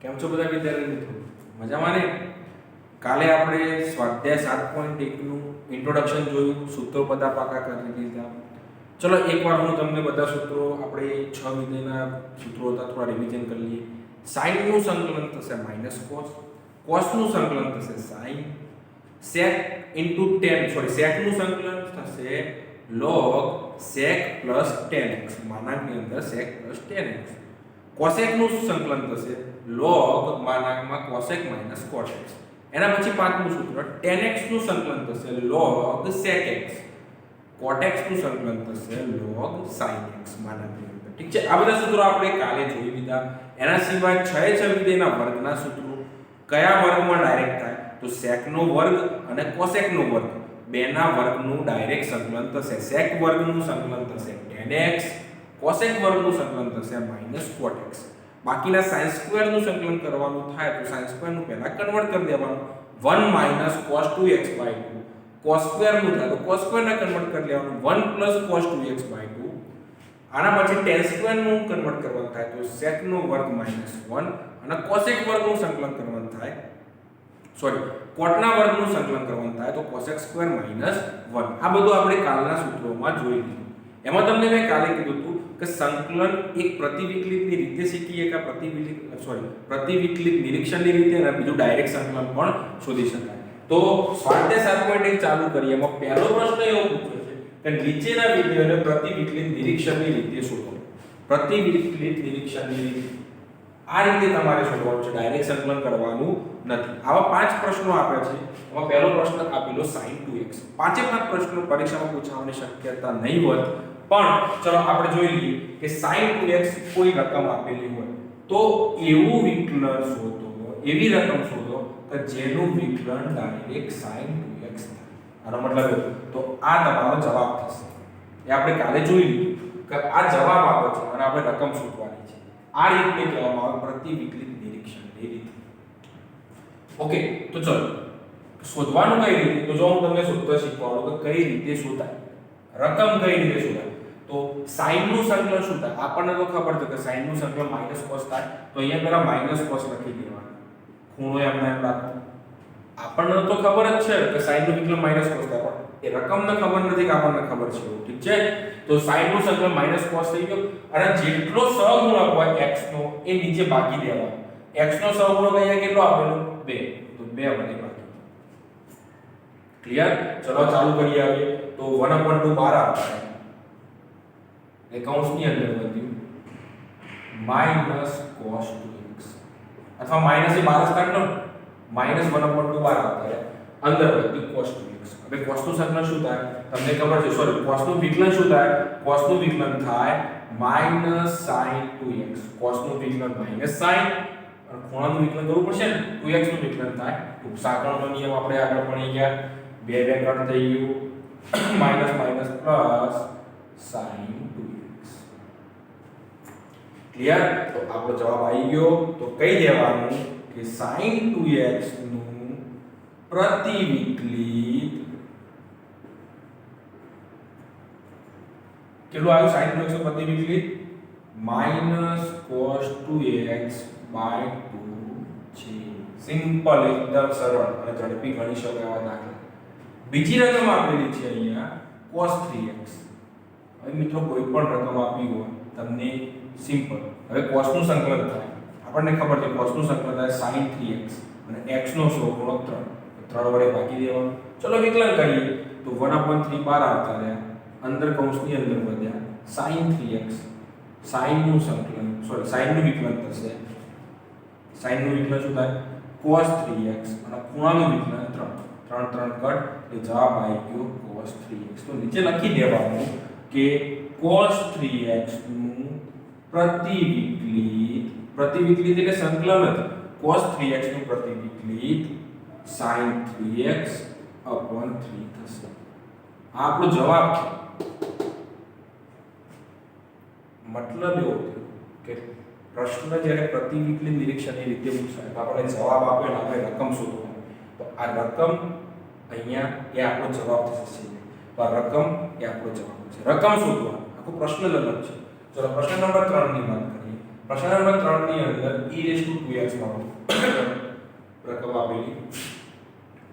કેમ છો બધા વિદ્યાર્થી મિત્રો? મજામાં ને? કાલે આપણે સ્વાધ્યાય 7.1 નું ઇન્ટ્રોડક્શન જોયું, સૂત્રો બધા પાકા કરી દીધા. ચલો એકવાર હું તમને બધા સૂત્રો આપણે 6 વિધેયના સૂત્રો હતા થોડા રિવિઝન કરી લઈએ. sin નું સંકલન થશે -cos, cos નું સંકલન થશે sin, sec sec નું સંકલન થશે log sec tan x, માનાંકની અંદર sec tan x. cosec નું સંકલન થશે log માનાંકમાં cosec cot x. એના પછી પાંચમું સૂત્ર tan x નું સંકલન થશે log sec x, cot x નું સંકલન થશે log sin x માનાંકની અંદર. ઠીક છે, આ બધા સૂત્રો આપણે કાલે જોઈ લીધા. એના સિવાય 6 વિધેયના વર્ગના સૂત્રો કયા વર્ગમાં ડાયરેક્ટ થાય? તો sec નો વર્ગ અને cosec નો વર્ગ બેના વર્ગનું ડાયરેક્ટ સંકલન થશે. sec વર્ગનું સંકલન થશે tan x, cosec વર્ગનું સંકલન થશે -cot x. બાકીના sin સ્ક્વેર નું સંકલન કરવાનું થાય તો sin સ્ક્વેર નું પહેલા કન્વર્ટ કરી દેવાનું 1 cos 2x/2. cos સ્ક્વેર નું થાય તો cos સ્ક્વેર ને કન્વર્ટ કરી લેવાનું 1 cos 2x/2. આના પછી tan સ્ક્વેર નું કન્વર્ટ કરવાનું થાય તો sec નો વર્ગ -1 અને cosec વર્ગનું સંકલન કરવાનું થાય cot ના વર્ગનું સંકલન કરવાનું થાય તો cosec સ્ક્વેર -1. આ બધું આપણે કાલના સૂત્રોમાં જોઈ લીધું. એમાં તમને મેં કાલે કીધું હતું કે સંકલન એક પ્રતિવિકલિતની રીતે શીખીએ કે પ્રતિવિકલિત નિરીક્ષણની રીતે અને બીજું ડાયરેક્ટ સંકલન પણ શોધી શકાય. તો સ્વાધ્યાય 7.1 ચાલુ કરીએ. એમાં પહેલો પ્રશ્ન એવો પૂછ્યો છે કે નીચેના વિધેયોને પ્રતિવિકલિત નિરીક્ષણની રીતે શોધો. પ્રતિવિકલિત નિરીક્ષણની રીતે આ રીતે તમારે શોધવાનું છે, ડાયરેક્ટ સંકલન કરવાનું નથી. આવા 5 પ્રશ્નો આપ્યા છે. એમાં પહેલો પ્રશ્ન આપેલો sin 2x. પાંચે પાંચ પ્રશ્નો પરીક્ષામાં પૂછાવાની શક્યતા નહીં હોય, પણ ચલો આપણે જોઈ લઈએ કે sin 2x કોઈ રકમ આપેલી હોય તો એવું વિકલન શોધો, એવી રકમ શોધો કે જેનું વિકલન ડાયરેક્ટ sin 2x થાય. આનો મતલબ તો આ તમારો જવાબ થશે. એ આપણે કાલે જોઈ લીધું કે આ જવાબ આપો છે અને આપણે રકમ શોધવાની છે. આ રીતને કહેવામાં આવે પ્રતિવિકલિત નિરીક્ષણની રીત. ઓકે, તો ચલો શોધવાનું કઈ રીતે? તો જો હું તમને સૂત્ર શીખવાડું કે કઈ રીતે શોધાય, રકમ કઈ રીતે શોધાય. તો sin નું સંકલન શું થાય? આપણને તો ખબર છે કે sin નું સંકલન -cos થાય. તો અહીંયા પહેલા -cos લખી દેવાનું, ખૂણો એમને એમ રાખો. આપણને તો ખબર જ છે કે sin નું વિકલન -cos થાય, પણ એ રકમને ખબર નથી કે આપણને ખબર છે. ઠીક છે, તો sin નું સંકલન -cos થઈ ગયો અને જેટલો સહગુણક હોય x નો એ નીચે બાકી દેવાનો. x નો સહગુણક અહીંયા કેટલો આપેલો? 2. તો 2 વડે બાકી. ક્લિયર? ચલો ચાલુ કરીએ હવે. તો 1/2 બહાર આવતા રહે એ કૌંસની અંદર વધ્યું -cos 2x અથવા માઈનસ એ બાર જ કાઢ લો, -1/2 બહાર આવતા રહે અંદર વધ્યું cos 2x. હવે cos નું સંકલન શું થાય તમને ખબર છે? cos નું વિકલન શું થાય? cos નું વિકલન થાય -sin 2x. cos નું વિકલન -sin અને ખૂણાનું વિકલન કરવું પડશે ને, 2x નું વિકલન થાય સાંકળનો નિયમ આપણે આગળ ભણી ગયા. 2 કટ થઈ ગયું પ્લસ sin 2x. ક્લિયર? તો આપણો જવાબ આવી ગયો. તો કહી દેવાનું કે sin 2x નું પ્રતિવિકલિત કેટલું આવ્યું? sin 2x નું પ્રતિવિકલિત -cos 2x/2 છે. સિમ્પલ, એકદમ સરળ અને ઝડપી ગણી શકાય એવા દાખલા. બીજી રકમ આપેલી છે અહીંયા cos 3x. હવે મિત્રો કોઈ પણ રકમ આપી હોય તમને સિમ્પલ. હવે cos નું સંકલન થાય, આપણને ખબર છે cos નું સંકલન થાય sin 3x અને x નો સહગુણક 3 વડે ભાગી દેવાનું. ચલો વિકલન કરીએ તો 1/3 બહાર આવતા રહ્યા, અંદર કૌંસની અંદર વધ્યા sin 3x. sin નું સંકલન sin નું વિકલન થશે. sin નું વિકલન શું થાય? cos 3x અને ખૂણાનું વિકલન 3 કટ એટલે જવાબ આવી ગયો cos 3x. તો નીચે લખી દેવાનું કે cos 3x નું પ્રતિવિકલિત એટલે સંકલન જ cos 3x નું પ્રતિવિકલિત sin 3x/3 થશે. આ આપણો જવાબ છે. મતલબ એવો કે પ્રશ્ન જ્યારે પ્રતિવિકલિત નિરીક્ષણની રીતે પૂછાય તો આપણે જવાબ આપે ને આપણે રકમ શોધવાની. તો આ રકમ અહીંયા એ આપણો જવાબ થશે. તો આ રકમ એ આપણો જવાબ છે. રકમ શોધવાનો આખો પ્રશ્ન જ અલગ છે. ચલો પ્રશ્ન નંબર 3 ની વાત કરીએ. પ્રશ્ન નંબર 3 ની અંદર e2x વાળો રકમ આપેલી,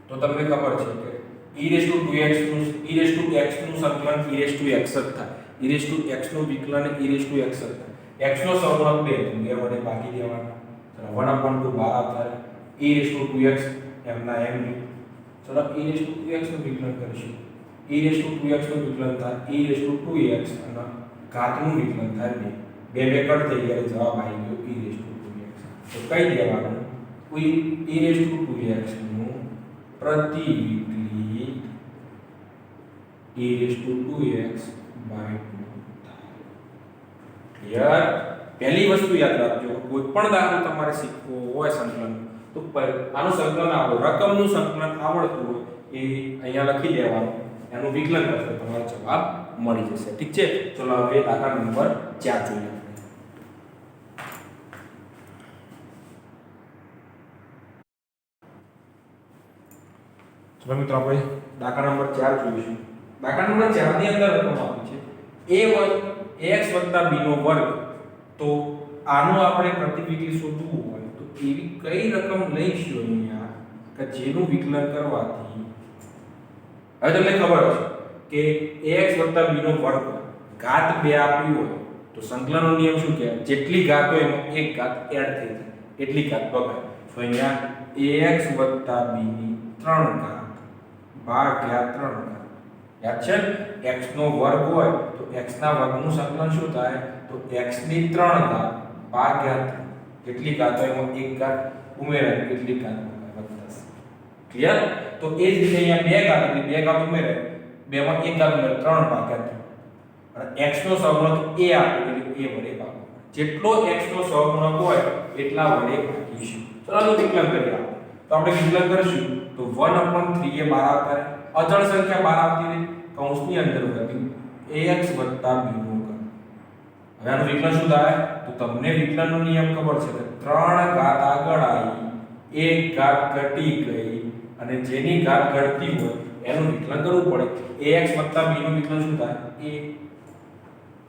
તો તમને ખબર છે કે e2x નું સંકલન ex જ થાય, ex નું વિકલન ex જ થાય, x નો સહગુણક 2 2 વડે ભાગી દેવાના, ચલો 1/2 બહાર આવતા રહે, e2x એમના એમ ની, ચલો e2x નું વિકલન કરીશું, e2x નું વિકલન થાય e2x અને ઘાતનું વિકલન થાય 2 2 કટ થઈ ગયા, જવાબ આવી ગયો e2x. તો કઈ દેવાનું e2x નું પ્રતિવિકલિત e2x/2 ક્લિયર. પહેલી વસ્તુ યાદ રાખજો, કોઈ પણ દાખલો તમારે શીખવો હોય સંકલન, તો આનું સંકલન આવડે, રકમનું સંકલન આવડતું હોય એ અહીંયા લખી દેવાનું, એનું વિકલન કરશો તમારો જવાબ મળી જશે. ઠીક છે, ચલો હવે દાખલા નંબર 4 જોઈએ. ચલો મિત્રો આપણે દાખલા નંબર 4 જોઈશું. દાખલા નંબર 4 ની અંદર રકમ આપી છે ax b નો વર્ગ. તો આનું આપણે પ્રતિવિકલિત શોધવું હોય તો એવી કઈ રકમ લઈશું અહીંયા કે જેનું વિકલન કરવાથી, હવે તમને ખબર છે કે ax b નો વર્ગ ઘાત 2 આપી હોય તો સંકલનનો નિયમ શું કહે, જેટલી ઘાત હોય એમાં એક ઘાત એડ થઈ જાય, એટલી ઘાત બગાડ. તો અહીંયા ax b ની 3 ઘાત ભાગ્યા 3 ઘાત, યાદ છે x નો વર્ગ હોય તો x ના વર્ગનું સંકલન શું થાય, તો x ની 3 ઘાત ભાગ્યા 3, કેટલી ઘાત હોય એમાં એક ઘાત ઉમેરાય, કેટલી ઘાત વધશે. ક્લિયર. તો એ જ રીતે અહીંયા 2 ઘાત એટલે 2 ઘાત ઉમેરાય, 2 માં એક ઘાત ઉમેરાય, 3 ભાગ્યા 3, અને x નો સહગુણક a આપો એટલે a વડે ભાગો, જેટલો x નો સહગુણક હોય એટલા વડે ભાગીશું. ચાલો વિકલન કરીએ. તો આપણે વિકલન કરીશું તો 1/3 એ 12 આવતા રહે, અચળ સંખ્યા 12 આવતી રહે, કૌંસની અંદર વધ્યું ax b નો ઘન. હવે આનું વિકલન શું થાય, તો તમને વિકલનનો નિયમ ખબર છે કે 3 ઘાત આગળ આવી, 1 ઘાત ઘટી ગઈ, અને જેની ઘાત ઘટતી હોય એનું વિકલન કરવું પડે. ax b નું વિકલન શું થાય, a,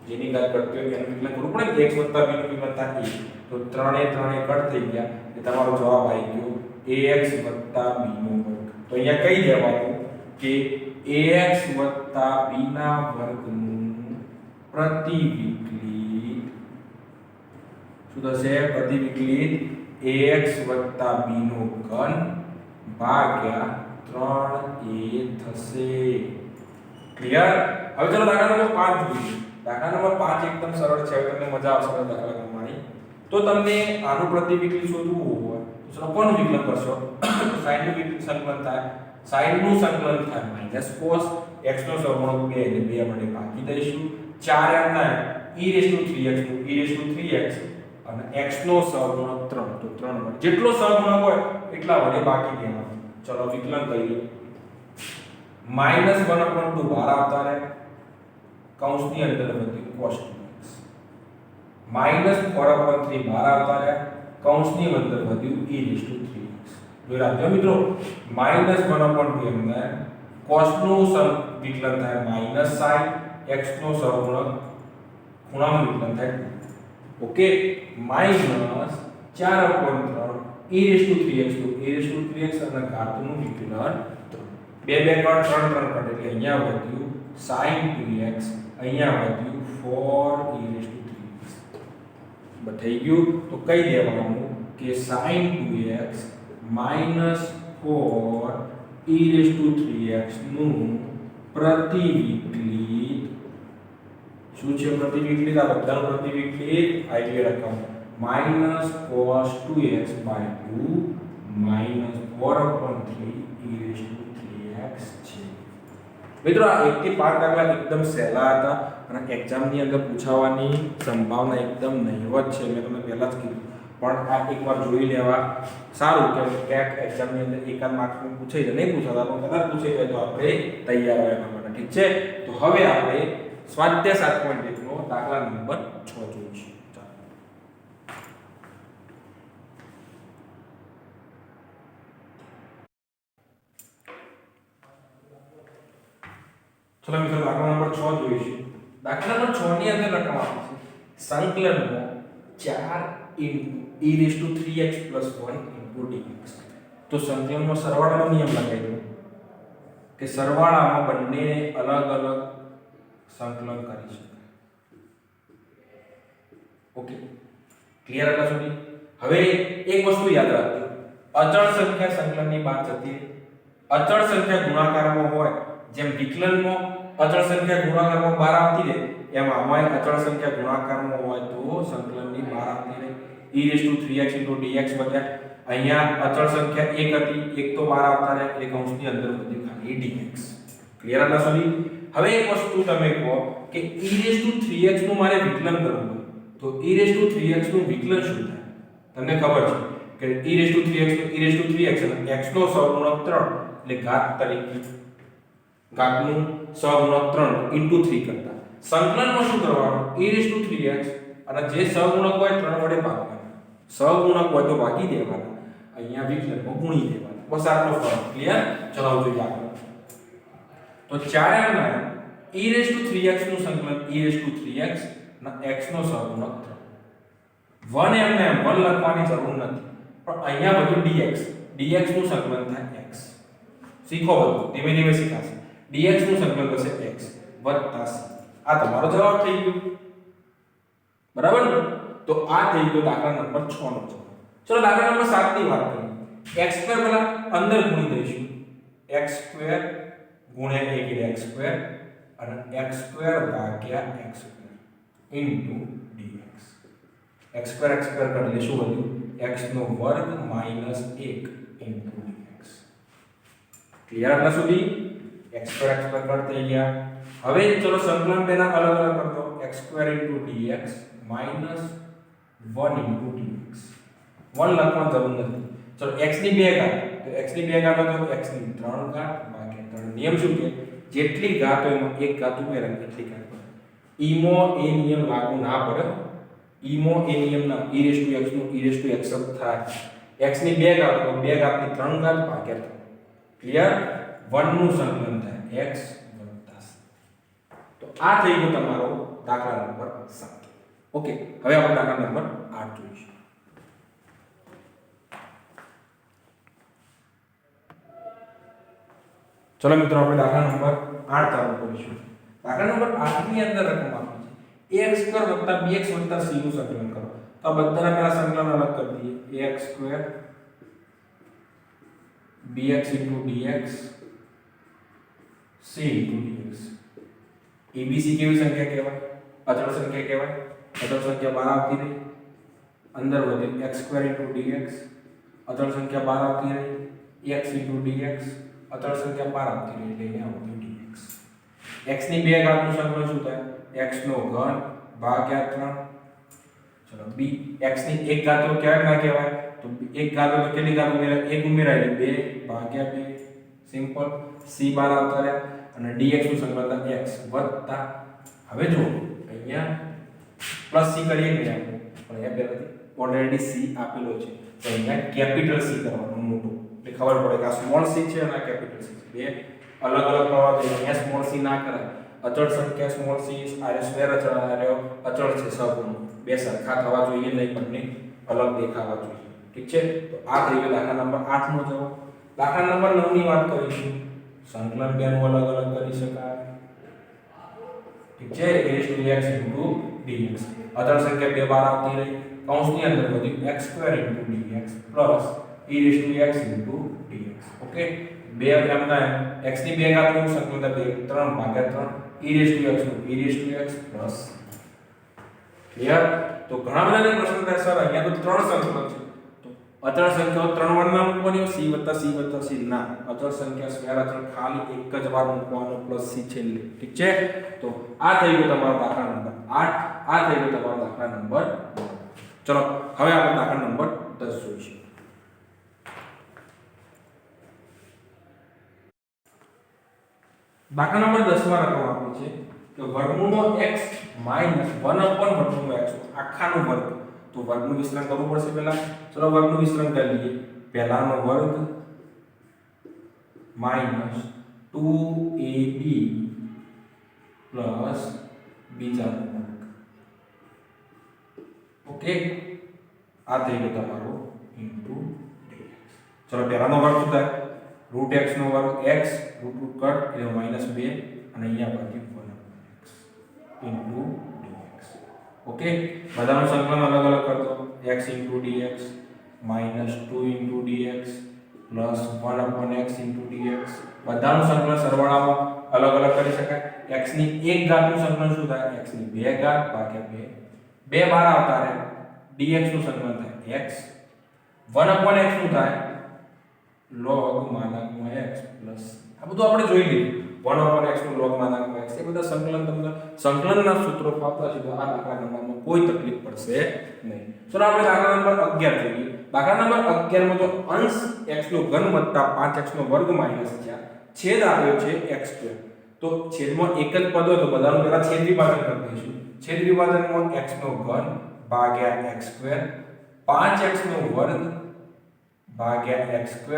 જેની ઘાત ઘટતી હોય એનું વિકલન કરવું પડે, ax b નું વિકલન થાય a. તો 3 એ 3 કટ થઈ ગયા, એટલે તમારો જવાબ આવી ગયો ax b નો વર્ગ. તો અહીંયા કહી દેવાનું કે ax b ના વર્ગનું પ્રતિવિકલિત શું થશે, પ્રતિવિકલિત ax b નો ઘન ભાગ્યા 3a થશે. ક્લિયર. હવે ચલો દાખલા નંબર 5 જોઈએ. દાખલા નંબર 5 એકદમ સરળ છે, તમને મજા આવશે દાખલા ગણવાની. તો તમને આનું પ્રતિવિકલિત શોધવું હોય તો ચલો કોનું વિકલન કરશો, sin નું સંકલન થાય, sin નું સંકલન થાય માઈનસ cos, x નો સહગુણક 2 એટલે 2 વડે ભાગી દઈશું, 4 એમ થાય e3x નું e3x અને x નો સહગુણક 3, તો 3 વડે જેટલો સહગુણક હોય એટલા વડે ભાગી દેવાનો. ચલો વિકલન કરીએ. -1/2 બહાર આવતા રહે, કૌંસની અંદર વધ્યું cos 2x, -4/3 બહાર આવતા રહે, કૌંસની અંદર વધ્યું e3x. જોઈ રાખજો મિત્રો, -1/2 એમને cos નું વિકલન થાય -sin, x નો સહગુણક ખૂણાનું વિકલન થાય, ઓકે, -4/3 e3x નું e3x અને ઘાતનું વિકલન 3, 2 2 કટ 3 3 કટ એટલે અહીંયા વધ્યું sin 2x, અહીંયા વધ્યું 4e3x. થઈ ગયું. તો કઈ દેવાનું કે sin 2x - 4e3x નું પ્રતિવિકલિત શું છે, પ્રતિવિકલિત આ બધાનું પ્રતિવિકલિત આવી રકમ -cos 2x/2 -4/3e3x છે. મિત્રો આ 1 થી 5 દાખલા એકદમ સહેલા હતા અને એક્ઝામની અંદર પૂછાવાની સંભાવના એકદમ નહીવત છે, મેં તમને પહેલા જ કીધું. પણ આ એકવાર જોઈ લેવા સારું કે ક્યાંક એક્ઝામની અંદર એકાદ માર્ક્સનું પૂછાઈ જાય, નહીં પૂછાતા પણ કદાચ પૂછાઈ જાય તો આપણે તૈયાર હોય એના માટે. ઠીક છે, તો હવે આપણે સ્વાધ્યાય 7.1 નો દાખલા નંબર 6 જોઈશું. ચલો મિત્રો દાખલા નંબર 6 જોઈશું. દાખલા નંબર 6 ની અંદર રકમ આપી છે સંકલનમાં 4 into e raise to 3x plus 1 into dx. તો સંકલનનો સરવાળાનો નિયમ લગાવી દો કે સરવાળામાં બંને અલગ અલગ સંકલન કરી શકાય. ઓકે, ક્લિયર હતા સુધી? હવે એક વસ્તુ યાદ રાખજો, અચળ સંખ્યા સંકલનની બહાર જતી રહે. અચળ સંખ્યા ગુણાકારમાં હોય, જેમ વિકલનમાં અચળ સંખ્યા ગુણાકારમાં બહાર આવતી રહે, એમ આમાં અચળ સંખ્યા ગુણાકારમાં હોય તો સંકલનની બહાર આવતી રહે. e raise to 3x dx વધ્યા. અહીંયા અચળ સંખ્યા 1 હતી, 1 તો બહાર આવતા રહે એટલે કૌંસની અંદર વધી ખાલી dx. ક્લિયર હતા સુધી? હવે એક વસ્તુ તમે કહો કે e રેઝ ટુ 3x નું મારે વિકલન કરવું હોય તો e રેઝ ટુ 3x નું વિકલન શું થાય? તમને ખબર છે કે e રેઝ ટુ 3x નું e રેઝ ટુ 3x અને x નો સહગુણક 3 એટલે ઘાત તરીકે ઘાતનું સહગુણક 3 ઇન્ટુ 3 કરતા સંકલનમાં શું કરવાનું? e રેઝ ટુ 3x અને જે સહગુણક હોય 3 વડે ભાગવાનું. સહગુણક હોય તો ભાગી દેવાના, અહીંયા વિકલનમાં ગુણી દેવાના. બસ આટલો ફરક. ક્લિયર? ચલાવો જોઈએ આગળ. તો 4 ના e રેઝ ટુ 3x નું સંકલન e રેઝ ટુ 3x અને x નો સહગુણક 3. 1 એમને 1 લખવાની જરૂર નથી, પણ અહીંયા બધું dx, dx નું સંકલન થાય x. શીખો બધું, ધીમે ધીમે શીખાશે. dx નું સંકલન થશે x વત્તા c. આ તમારો જવાબ થઈ ગયો. બરાબર ને? તો આ થઈ ગયો દાખલા નંબર 6 નો જવાબ. ચલો દાખલા નંબર 7 ની વાત કરીએ. x2 પહેલા અંદર ગુણી દઈશું. x2 ગુણ્યા 1 એટલે x2 અને x2 ભાગ્યા x2 ઇન્ટુ dx. x2 કરી લે, શું વધ્યું? x નો વર્ગ માઈનસ 1 ઇન્ટુ dx. ક્લિયર હતા સુધી? x2 કટ થઈ ગયા. હવે ચલો સંકલન બેના અલગ અલગ કરી દો. x2 into dx minus 1 into dx. 1 લખવાની જરૂર નથી. ચલો x ની 2 ઘાત, તો x ની 2 ઘાત હોય તો x ની 3 ઘાત ભાગ્યા 3. નિયમ શું કે જેટલી ઘાત હોય એમાં એક ઘાત ઉમેરવાની, એટલી ઘાત પડે. ઈમાં એ નિયમ લાગુ ના પડે. ઈમાં એ નિયમ ના, e રેઝ ટુ x નું e રેઝ ટુ x જ થાય. x ની 2 ઘાત તો 2 ઘાતની 3 ઘાત ભાગ્યા 3. ક્લિયર? 1 નું સંકલન થાય x વત્તા c. તો આ થઈ ગયો તમારો દાખલા નંબર 7. ઓકે, હવે આપણે દાખલા નંબર 8 જોઈશું. ચલો મિત્રો, આપણે દાખલા નંબર 8 ચાલુ કરીશું. દાખલા નંબર 8 ની અંદર રકમ આપી છે ax2 2x c નું સંકલન કરો. તો આ બધાના પહેલા સંકલન અલગ કરી દઈએ. ax2 bx dx c dx. abc કેવી સંખ્યા કહેવાય? અચળ સંખ્યા કહેવાય. અચળ સંખ્યા બહાર આવતી રહી, અંદર વધે x2 dx. અચળ સંખ્યા બહાર આવતી રહી, x dx. અચળ સંખ્યા બહાર આવતી રહી એટલે અહીંયા આવતી dx. x ની 2 ઘાત નું સંકલન શું થાય? x નો ઘન ભાગ્યા 3. ચલો b x ની 1 ઘાત તો ક્યારે ના કહેવાય? તો 1 ઘાત તો કેટલી ઘાત ઉમેરાય? 1 ઉમેરાય એટલે 2 ભાગ્યા 2. સિમ્પલ. c બહાર આવતા રહ્યા અને dx નું સંકલન થાય x વત્તા. હવે જો અહીંયા પ્લસ c કરીએ કે આપણે, પણ એ પહેલાથી ઓલરેડી c આપેલો છે, તો અહીંયા કેપિટલ c કરવાનું મોટું, એટલે ખબર પડે કે આ સ્મોલ c છે અને આ કેપિટલ c છે. બે અલગ અલગ પ્રવાહ છે. અહીંયા સ્મોલ c ના કરાય. અચળ સંખ્યા સ્મોલ c, આરે સ્ક્વેર અચળ, આરે અચળ છે સહગુણક. બે સરખા થવા જોઈએ નહીં, બંને અલગ દેખાવા જોઈએ. ઠીક છે? તો આ થઈ ગયો દાખલા નંબર 8 નો જવાબ. દાખલા નંબર 9 ની વાત કરીશું. સંકલન બેનું અલગ અલગ કરી શકાય. ઠીક છે? a x dx. અચળ સંખ્યા 2 બહાર આવતી રહી, કૌંસની અંદર વધ્યું x2 dx plus e x dx. Okay, બે એમના x ની 2 ઘાત નું સંકલન 2 3 ભાગ્યા 3 e નું x પ્લસ. ક્લિયર? તો ઘણા બધાને પ્રશ્ન થાય સર અહીંયા તો 3 સંકલન છે, તો અચળ સંખ્યાઓ 3 વાર ના મૂકવાની, c વત્તા c ના. અચળ સંખ્યા સ્ક્વેર અચળ ખાલી એક જ વાર મૂકવાનો પ્લસ c છેલ્લે. ઠીક છે? તો આ થઈ ગયો તમારો દાખલા નંબર 8. આ થઈ ગયો તમારો દાખલા નંબર 9. ચલો હવે આપણે દાખલા નંબર 10 જોઈશું. દાખલા નંબર 10 માં રકમ આપી છે કે વર્ગમૂળનો x માઈનસ 1/√x આખાનો વર્ગ. તો વર્ગનું વિસ્તરણ કરવું પડશે પહેલા. ચલો વર્ગનું વિસ્તરણ કરી લઈએ. પહેલાનો વર્ગ માઈનસ 2ab પ્લસ બીજાનો વર્ગ. ઓકે, આ થઈ ગયું તમારું ઇન્ટુ dx. ચલો પહેલાનો વર્ગ શું થાય? રૂટ x નો વર્ગ x રૂટ કટ એટલે -2 અને અહીંયા બાકી 1/x ઇન્ટુ dx. ઓકે, બધાનું સંકલન અલગ અલગ કરતો x into dx -2 into dx plus 1/x into dx. બધાનું સંકલન સરવાળામાં અલગ અલગ કરી શકાય. x ની 1 ઘાતનું સંકલન શું થાય? x ની 2 ઘાત ભાગ્યા 2 2 બાર આવતા રહે. dx નું સંકલન થાય x 1/x નું થાય log માનાંકમાં x પ્લસ આ બધું આપણે જોઈ લીધું. 1/x નું log માનાંકમાં x એ બધા સંકલન તમને સંકલનના સૂત્રો ફાવતા છે તો આ દાખલા નંબરમાં કોઈ તકલીફ પડશે નહીં. ચલો આપણે દાખલા નંબર 11 જોઈએ. દાખલા નંબર 11 માં તો અંશ x નો ઘન વત્તા 5x નો વર્ગ માઈનસ 4 છેદ આવ્યો છે x2. તો છેદમાં એક જ પદ હોય તો બધાનું પહેલા છેદ વિભાજન કરી દઈશું. છેદ વિભાજનમાં x નો ઘન ભાગ્યા x2 5x નો વર્ગ ભાગ્યા x2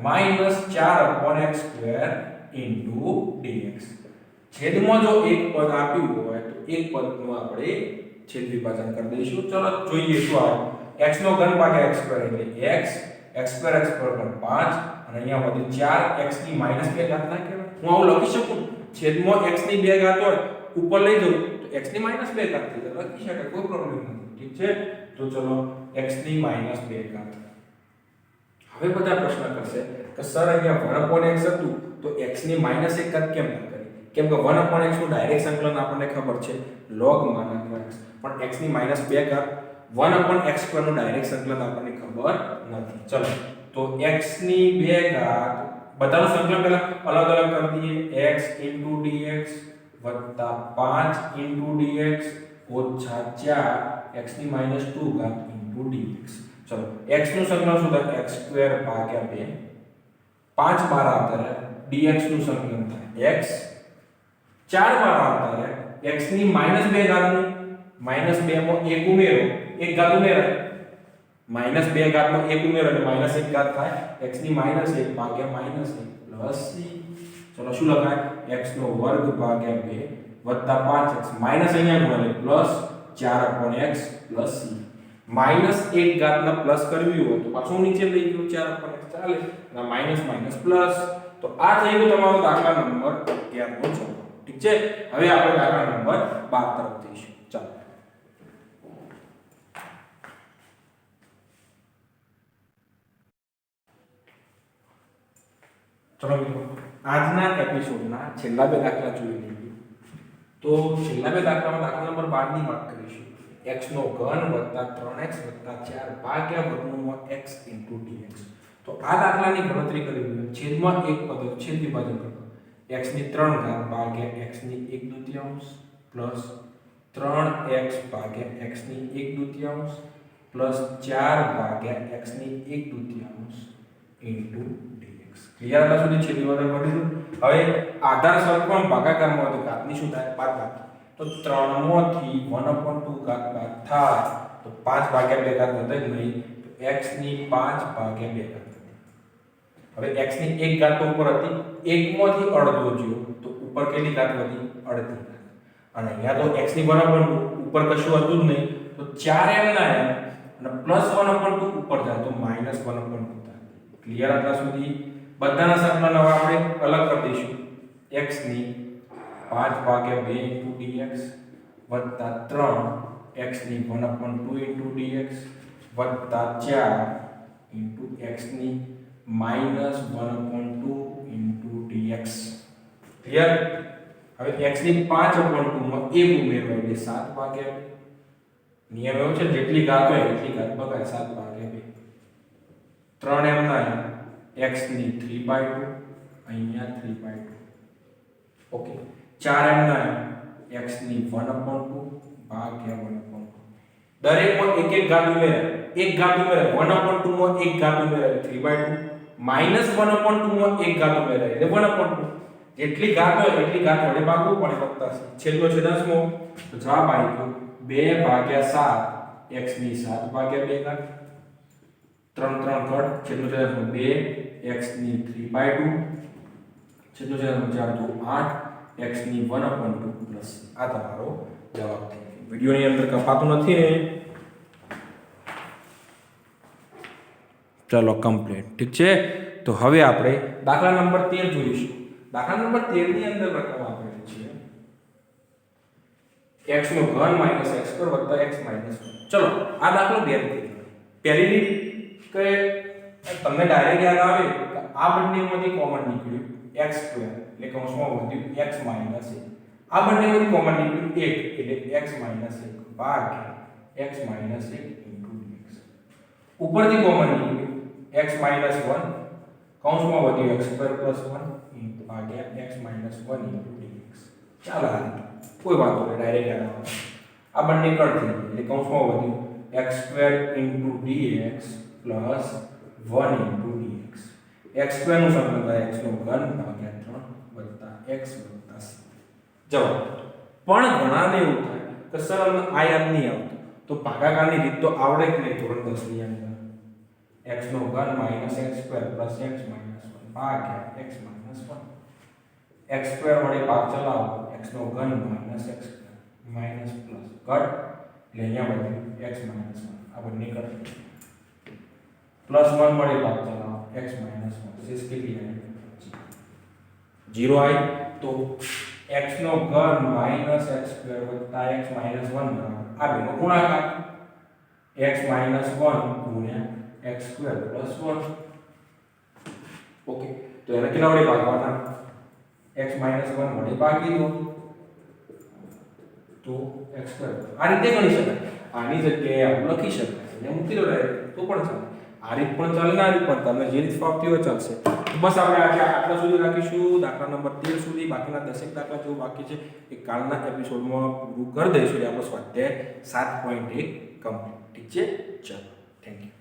minus 4/x2 into dx. છેદમાં જો એક પદ આપ્યું હોય તો એક પદનું આપણે છેદ વિભાજન કરી દઈશું. ચલો જોઈએ શું આવે. x નો ઘન ભાગ્યા x2 એટલે x x2 પર 5 અને અહીંયા વધુ 4 x ની -2 ઘાત ના કહેવાય. હું આવું લખી શકું છેદમાં x ની 2 ઘાત હોય ઉપર લઈ જઉં તો x ની -2 ઘાત થઈ જાય લખી શકાય કોઈ પ્રોબ્લેમ નથી. ઠીક છે, તો ચલો x ની -2 ઘાત. હવે બધા પ્રશ્ન કરશે કે સર અહીંયા 1/x હતું તો x ની -1 ઘાત કેમ ના કરી? કેમ કે 1/x નું ડાયરેક્ટ સંકલન આપણને ખબર છે log માનાંકમાં x, પણ x ની -2 ઘાત 1/x2 નું ડાયરેક્ટ સંકલન આપણને ખબર નથી. ચલો તો x ની 2 ઘાત બધાનું સંકલન પહેલા અલગ અલગ કરી દઈએ. x dx વત્તા 5 dx ઓછા 4 x ની -2 ઘાત dx. ચલો x નું સંકલન શું થાય? x2 ભાગ્યા 2 5 બાર આવતા રહે. dx નું સંકલન થાય x 4 બાર આવતા રહે. x ની -2 ઘાતનું -2 માં 1 ઉમેરો 1 ઘાત ઉમેરાય -2 ઘાતમાં 1 ઉમેરો એટલે -1 ઘાત થાય. x ની -1 ભાગ્યા -1 પ્લસ c. ચલો શું લખાય? x નો વર્ગ ભાગ્યા 2 વત્તા 5x માઈનસ અહીંયા ગુણાલે પ્લસ 4/x પ્લસ c. -1 ઘાતના પ્લસ કરવી હોય તો પાછું નીચે લઈ ગયો 4/x ચાલે અને માઈનસ માઈનસ પ્લસ. તો આ થઈ ગયો તમારો દાખલા નંબર 11 નો જવાબ. ઠીક છે, હવે આપણે દાખલા નંબર 12 તરફ જઈશું. ચાલો ચલો મિત્રો આજના એપિસોડના છેલ્લા બે દાખલા જોઈ લઈએ. તો છેલ્લા બે દાખલામાં દાખલા નંબર 12 ની વાત કરીશું. x નો ઘન વત્તા 3x વત્તા 4 ભાગ્યા વર્ગમૂળમાં x dx. તો આ દાખલાની ગણતરી કરી દઈએ. છેદમાં એક પદ છેદ વિભાજન કરો. x ની 3 ઘાત ભાગ્યા x ની 1/2 પ્લસ 3x ભાગ્યા x ની 1/2 પ્લસ 4 ભાગ્યા x ની 1/2 ઇન્ટુ dx. ક્લિયર? આટલા સુધી છેદ વિભાજન કરીશું. હવે આધાર સ્વરૂપમાં ભાગાકારમાં હોય તો ઘાતની શું થાય? બાદબાકી. તો 3 માંથી 1/2 ઘાત બાદ થાય તો 5 ભાગ્યા 2 ઘાત વધે જ નહીં તો x ની 5 ભાગ્યા 2 ઘાત. હવે x ની 1 ઘાત તો ઉપર હતી 1 માંથી અડધો જો તો ઉપર કેટલી ઘાત વધી? અડધી ઘાત. અને અહીંયા તો x ની બરાબર ઉપર કશું હતું જ નહીં તો 4m ના m અને પ્લસ 1/2 ઉપર જાય તો -1/2 થાય. ક્લિયર? આટલા સુધી બધાના સંકલન હવે આપણે અલગ કરી દઈશું. x ની 5 ભાગ્યા 2 dx વત્તા 3 x ની 1/2 dx વત્તા 4 x ની -1/2 dx. ક્લિયર? હવે x ની 5/2 માં 1 ઉમેરવા એટલે 7 ભાગ્યા 2. નિયમ એવો છે જેટલી ઘાત હોય એટલી ઘાત બગાય 7 ભાગ્યા 2. 3m ના x ની 3/2 અહીંયા 3/2. ઓકે 4m ના x ની 1/2 ભાગ્યા 1/2. દરેકમાં એક એક ઘાત ઉમેરાય. એક ઘાત ઉમેરાય 1/2 માં એક ઘાત ઉમેરાય 3/2 -1/2 માં એક ઘાત ઉમેરાય એટલે 1/2. જેટલી ઘાત હોય એટલી ઘાત વડે ભાગવું પડે વત્તા છેલ્લો છેદસ્મો. તો જવાબ આવી ગયો 2/7 x ની 7/2 ઘાત 3 3 કટ છેલ્લો છેદસ્મો 2 x ની 3/2 છેલ્લો છેદસ્મો 4 તો 8 x ની 1/2 પ્લસ. આ તમારો જવાબ થઈ ગયો. વિડિયોની અંદર કપાતું નથી ને? ચલો કમ્પ્લીટ. ઠીક છે. તો હવે આપણે દાખલા નંબર 13 જોઈશું. દાખલા નંબર 13 ની અંદર રકમ આપેલી છે x નો ઘન માઈનસ x સ્ક્વેર વત્તા x માઈનસ 1. ચલો આ દાખલો બે રીતે પહેલી રીત કે તમને ડાયરેક્ટ યાદ આવે કે આ બંનેમાંથી કોમન નીકળ્યું x સ્ક્વેર એટલે કૌંસમાં વધ્યું x માઈનસ 1. આ બંનેમાંથી કોમન નીકળ્યું 1 એટલે x માઈનસ 1 ભાગ્યા x માઈનસ 1 ઇન્ટુ dx. ઉપરથી કોમન નીકળ્યું x માઈનસ 1 કૌંસમાં વધ્યું x સ્ક્વેર પ્લસ 1 ઇન્ટુ ભાગ્યા x માઈનસ 1 ઇન્ટુ dx. ચાલો આ કોઈ વાંધો નહીં ડાયરેક્ટ યાદ આવે. આ બંને કટ થઈ ગયું એટલે કૌંસમાં વધ્યું x square into dx plus 1 into dx. x square નું સમીકરણ થાય x નો ઘન ભાગ્યા 3 વત્તા x વત્તા c. જવાબ. પણ ઘણાને એવું થાય કે સર અમને આ યાદ નહીં આવતું તો ભાગાકારની રીત તો આવડે જ નહીં ધોરણ 10 ની અંદર. x નો ઘન minus x square plus x minus 1 ભાગ્યા x માઈનસ 1. x સ્ક્વેર વડે ભાગ ચલાવો x નો ઘન minus x square minus plus cut એટલે અહીંયા વધ્યું x માઈનસ 1. આ બંને કટ પ્લસ 1 વડે ભાગ ચલાવો x માઈનસ 1 શેષ કેટલી આવી 0 આવી. તો x નો ઘન માઈનસ x સ્ક્વેર વત્તા x માઈનસ 1 બરાબર આ બેનો ગુણાકાર x માઈનસ 1 ગુણ્યા x સ્ક્વેર પ્લસ 1. ઓકે તો એને કેટલા વડે ભાગવાના x માઈનસ 1 વડે ભાગી દો તો x સ્ક્વેર. આ રીતે ગણી શકાય. આની જગ્યાએ આપણે લખી શકાય એને મૂકી દો ડાયરેક્ટ તો પણ ચાલે. આ રીત પણ ચાલે ને આ રીત પણ તમને જે રીત ફાવતી હોય ચાલશે. બસ આપણે આજે આટલા સુધી રાખીશું. દાખલા નંબર 13 સુધી બાકીના 10 દાખલા જો બાકી છે એ કાલના એપિસોડમાં પૂરું કરી દઈશું. એટલે આપણો સ્વાધ્યાય 7.1 કમ્પ્લીટ. ઠીક છે. ચાલો થેન્ક યુ.